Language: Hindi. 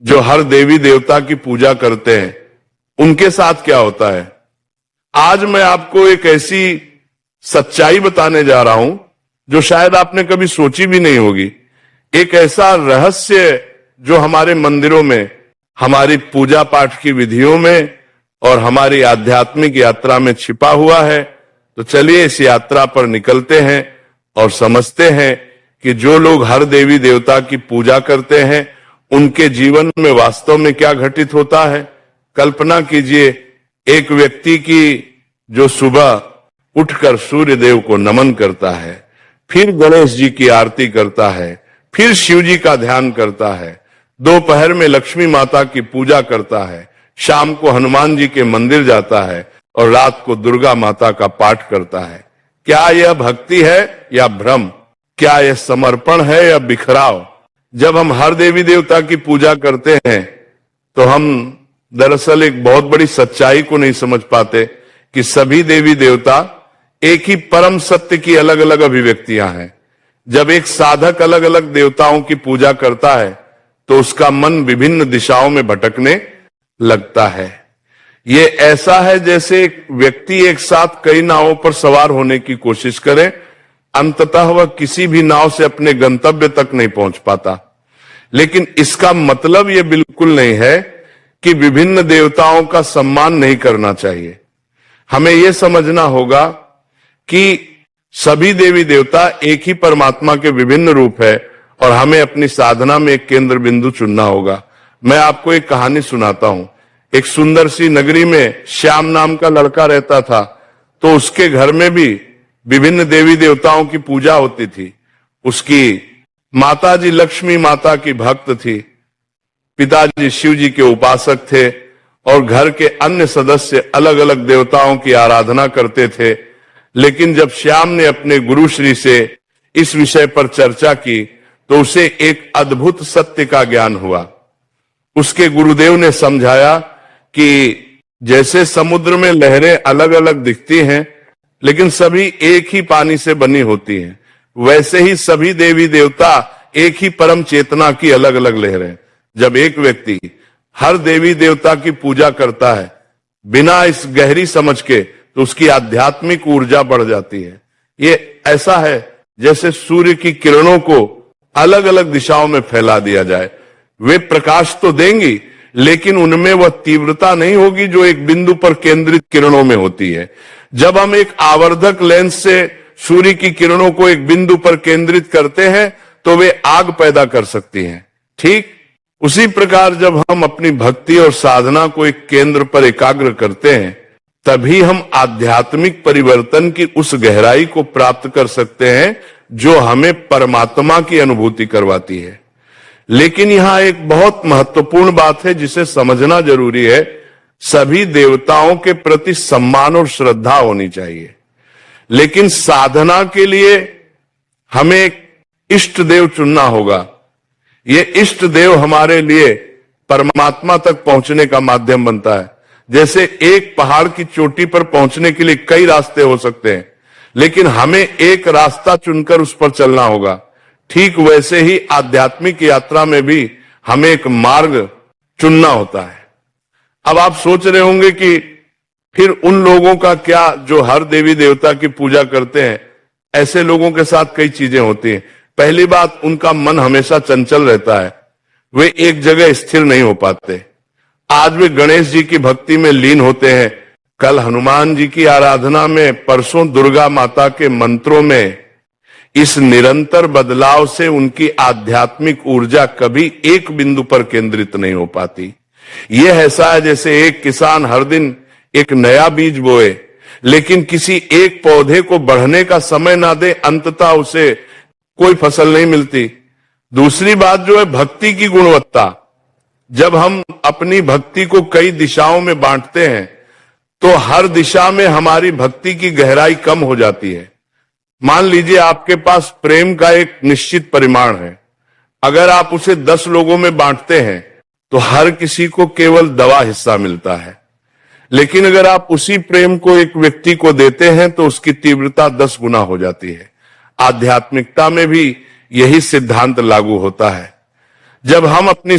जो हर देवी देवता की पूजा करते हैं, उनके साथ क्या होता है। आज मैं आपको एक ऐसी सच्चाई बताने जा रहा हूं जो शायद आपने कभी सोची भी नहीं होगी। एक ऐसा रहस्य जो हमारे मंदिरों में, हमारी पूजा पाठ की विधियों में और हमारी आध्यात्मिक यात्रा में छिपा हुआ है। तो चलिए इस यात्रा पर निकलते हैं और समझते हैं कि जो लोग हर देवी देवता की पूजा करते हैं, उनके जीवन में वास्तव में क्या घटित होता है। कल्पना कीजिए, एक व्यक्ति की जो सुबह उठकर सूर्य देव को नमन करता है, फिर गणेश जी की आरती करता है, फिर शिव जी का ध्यान करता है, दोपहर में लक्ष्मी माता की पूजा करता है, शाम को हनुमान जी के मंदिर जाता है और रात को दुर्गा माता का पाठ करता है। क्या यह भक्ति है या भ्रम? क्या यह समर्पण है या बिखराव? जब हम हर देवी देवता की पूजा करते हैं तो हम दरअसल एक बहुत बड़ी सच्चाई को नहीं समझ पाते कि सभी देवी देवता एक ही परम सत्य की अलग अलग अभिव्यक्तियां हैं। जब एक साधक अलग अलग देवताओं की पूजा करता है तो उसका मन विभिन्न दिशाओं में भटकने लगता है। ये ऐसा है जैसे एक व्यक्ति एक साथ कई नावों पर सवार होने की कोशिश करे, अंततः वह किसी भी नाव से अपने गंतव्य तक नहीं पहुंच पाता। लेकिन इसका मतलब यह बिल्कुल नहीं है कि विभिन्न देवताओं का सम्मान नहीं करना चाहिए। हमें यह समझना होगा कि सभी देवी देवता एक ही परमात्मा के विभिन्न रूप है और हमें अपनी साधना में एक केंद्र बिंदु चुनना होगा। मैं आपको एक कहानी सुनाता हूं। एक सुंदर सी नगरी में श्याम नाम का लड़का रहता था, तो उसके घर में भी विभिन्न देवी देवताओं की पूजा होती थी। उसकी माताजी लक्ष्मी माता की भक्त थी, पिताजी शिव जी के उपासक थे और घर के अन्य सदस्य अलग अलग देवताओं की आराधना करते थे। लेकिन जब श्याम ने अपने गुरु श्री से इस विषय पर चर्चा की तो उसे एक अद्भुत सत्य का ज्ञान हुआ। उसके गुरुदेव ने समझाया कि जैसे समुद्र में लहरें अलग अलग दिखती हैं लेकिन सभी एक ही पानी से बनी होती हैं, वैसे ही सभी देवी देवता एक ही परम चेतना की अलग अलग लहरें। जब एक व्यक्ति हर देवी देवता की पूजा करता है बिना इस गहरी समझ के, तो उसकी आध्यात्मिक ऊर्जा बढ़ जाती है। ये ऐसा है जैसे सूर्य की किरणों को अलग अलग दिशाओं में फैला दिया जाए। वे प्रकाश तो देंगी लेकिन उनमें वह तीव्रता नहीं होगी जो एक बिंदु पर केंद्रित किरणों में होती है। जब हम एक आवर्धक लेंस से सूर्य की किरणों को एक बिंदु पर केंद्रित करते हैं तो वे आग पैदा कर सकती हैं। ठीक उसी प्रकार जब हम अपनी भक्ति और साधना को एक केंद्र पर एकाग्र करते हैं, तभी हम आध्यात्मिक परिवर्तन की उस गहराई को प्राप्त कर सकते हैं जो हमें परमात्मा की अनुभूति करवाती है। लेकिन यहां एक बहुत महत्वपूर्ण बात है जिसे समझना जरूरी है। सभी देवताओं के प्रति सम्मान और श्रद्धा होनी चाहिए, लेकिन साधना के लिए हमें एक इष्ट देव चुनना होगा। ये इष्ट देव हमारे लिए परमात्मा तक पहुंचने का माध्यम बनता है। जैसे एक पहाड़ की चोटी पर पहुंचने के लिए कई रास्ते हो सकते हैं, लेकिन हमें एक रास्ता चुनकर उस पर चलना होगा। ठीक वैसे ही आध्यात्मिक यात्रा में भी हमें एक मार्ग चुनना होता है। अब आप सोच रहे होंगे कि फिर उन लोगों का क्या जो हर देवी देवता की पूजा करते हैं। ऐसे लोगों के साथ कई चीजें होती हैं। पहली बात, उनका मन हमेशा चंचल रहता है, वे एक जगह स्थिर नहीं हो पाते। आज वे गणेश जी की भक्ति में लीन होते हैं, कल हनुमान जी की आराधना में, परसों दुर्गा माता के मंत्रों में। इस निरंतर बदलाव से उनकी आध्यात्मिक ऊर्जा कभी एक बिंदु पर केंद्रित नहीं हो पाती। यह ऐसा है जैसे एक किसान हर दिन एक नया बीज बोए, लेकिन किसी एक पौधे को बढ़ने का समय ना दे, अंततः उसे कोई फसल नहीं मिलती। दूसरी बात जो है भक्ति की गुणवत्ता। जब हम अपनी भक्ति को कई दिशाओं में बांटते हैं तो हर दिशा में हमारी भक्ति की गहराई कम हो जाती है। मान लीजिए आपके पास प्रेम का एक निश्चित परिमाण है, अगर आप उसे 10 लोगों में बांटते हैं तो हर किसी को केवल दवा हिस्सा मिलता है। लेकिन अगर आप उसी प्रेम को एक व्यक्ति को देते हैं तो उसकी तीव्रता 10 गुना हो जाती है। आध्यात्मिकता में भी यही सिद्धांत लागू होता है। जब हम अपनी